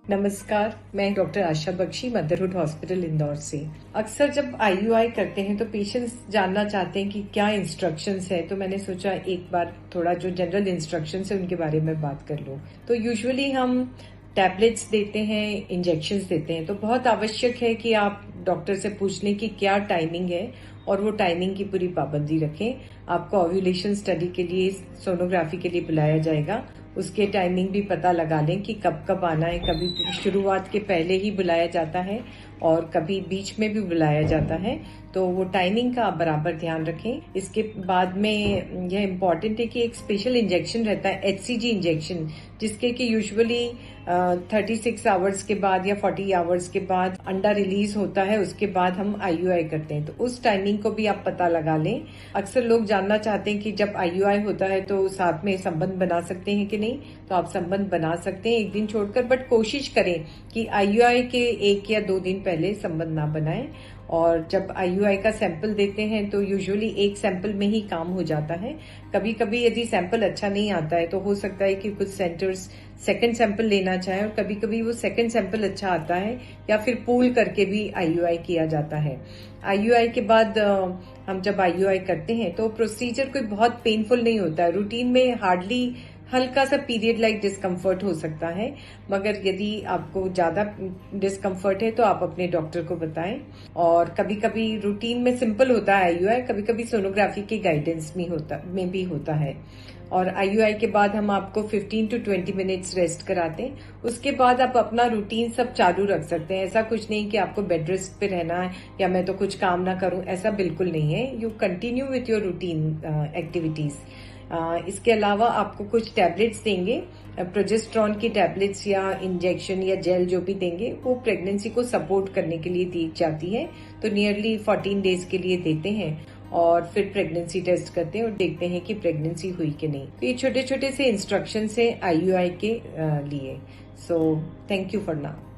नमस्कार, मैं डॉक्टर आशा Bakshi motherhood hospital Indore से। अक्सर जब आईयूआई करते हैं तो पेशेंट्स जानना चाहते हैं कि क्या इंस्ट्रक्शंस है, तो मैंने सोचा एक बार थोड़ा जो जनरल इंस्ट्रक्शंस है उनके बारे में बात कर लूं। तो यूजुअली हम टैबलेट्स देते हैं, इंजेक्शंस देते हैं, तो बहुत आवश्यक है कि आप डॉक्टर से पूछ लें कि क्या टाइमिंग है और वो टाइमिंग की पूरी पाबंदी रखें। आपको ओव्यूलेशन स्टडी के लिए, सोनोग्राफी के लिए बुलाया जाएगा, उसके टाइमिंग भी पता लगा लें कि कब कब आना है। कभी शुरुआत के पहले ही बुलाया जाता है और कभी बीच में भी बुलाया जाता है, तो वो टाइमिंग का आप बराबर ध्यान रखें। इसके बाद में यह इम्पॉर्टेंट है कि एक स्पेशल इंजेक्शन रहता है, एचसीजी इंजेक्शन, जिसके कि यूजुअली 36 आवर्स के बाद या 40 आवर्स के बाद अंडा रिलीज होता है, उसके बाद हम आईयूआई करते हैं, तो उस टाइमिंग को भी आप पता लगा लें। अक्सर लोग जानना चाहते हैं कि जब आईयूआई होता है तो साथ में संबंध बना सकते हैं कि नहीं, तो आप संबंध बना सकते हैं एक दिन छोड़कर, बट कोशिश करें कि आईयूआई के 1 या 2 दिन पहले संबंध ना बनाएं। और जब आईयूआई का सैंपल देते हैं तो यूजुअली एक सैंपल में ही काम हो जाता है। कभी कभी यदि सैंपल अच्छा नहीं आता है तो हो सकता है कि कुछ सेंटर्स सेकंड सैंपल लेना चाहें, और कभी कभी वो सेकंड सैंपल अच्छा आता है या फिर पूल करके भी आईयूआई किया जाता है। आईयूआई के बाद हम जब आईयूआई करते हैं तो प्रोसीजर कोई बहुत पेनफुल नहीं होता है। रूटीन में हार्डली हल्का सा पीरियड लाइक डिस्कम्फर्ट हो सकता है, मगर यदि आपको ज्यादा डिस्कम्फर्ट है तो आप अपने डॉक्टर को बताएं। और कभी कभी रूटीन में सिंपल होता है आईयूआई, कभी कभी सोनोग्राफी के गाइडेंस में भी होता है। और आईयूआई के बाद हम आपको 15 to 20 मिनट्स रेस्ट कराते हैं। उसके बाद आप अपना रूटीन सब चालू रख सकते हैं। ऐसा कुछ नहीं कि आपको बेड रेस्ट पे रहना है या मैं तो कुछ काम ना करूं, ऐसा बिल्कुल नहीं है। You continue with your routine activities. इसके अलावा आपको कुछ टैबलेट्स देंगे, प्रोजेस्ट्रॉन की टैबलेट्स या इंजेक्शन या जेल जो भी देंगे वो प्रेगनेंसी को सपोर्ट करने के लिए दी जाती है, तो नियरली 14 डेज के लिए देते हैं और फिर प्रेगनेंसी टेस्ट करते हैं और देखते हैं कि प्रेगनेंसी हुई कि नहीं। तो ये छोटे छोटे से इंस्ट्रक्शन है आईयूआई के लिए। So thank you for now.